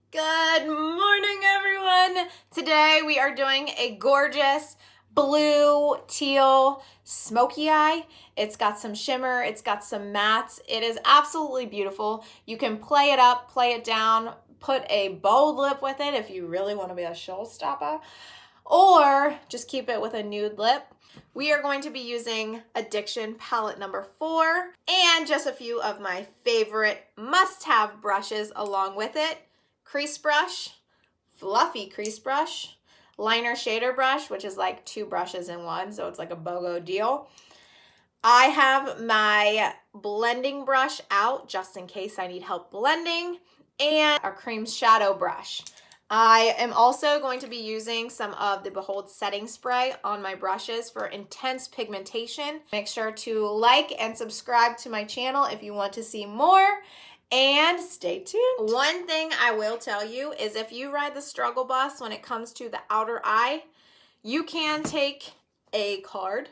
Good morning, everyone. Today we are doing a gorgeous blue teal smoky eye. It's got some shimmer, it's got some mattes. It is absolutely beautiful. You can play it up, play it down, put a bold lip with it if you really want to be a showstopper, or just keep it with a nude lip. We are going to be using Addiction palette number 4 and just a few of my favorite must-have brushes along with it. Crease brush, fluffy crease brush, liner shader brush, which is like 2 brushes in one, so it's like a BOGO deal. I have my blending brush out just in case I need help blending, and a cream shadow brush. I am also going to be using some of the Behold setting spray on my brushes for intense pigmentation. Make sure to like and subscribe to my channel if you want to see more. And stay tuned. One thing I will tell you is if you ride the struggle bus when it comes to the outer eye, you can take a card,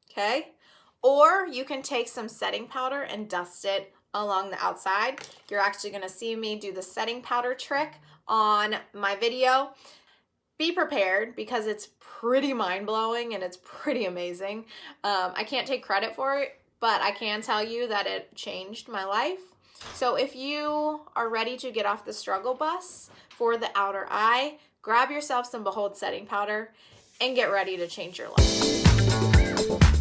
okay? Or you can take some setting powder and dust it along the outside. You're actually gonna see me do the setting powder trick on my video. Be prepared because it's pretty mind-blowing and it's pretty amazing. I can't take credit for it, but I can tell you that it changed my life. So if you are ready to get off the struggle bus for the outer eye, grab yourself some Behold setting powder and get ready to change your life.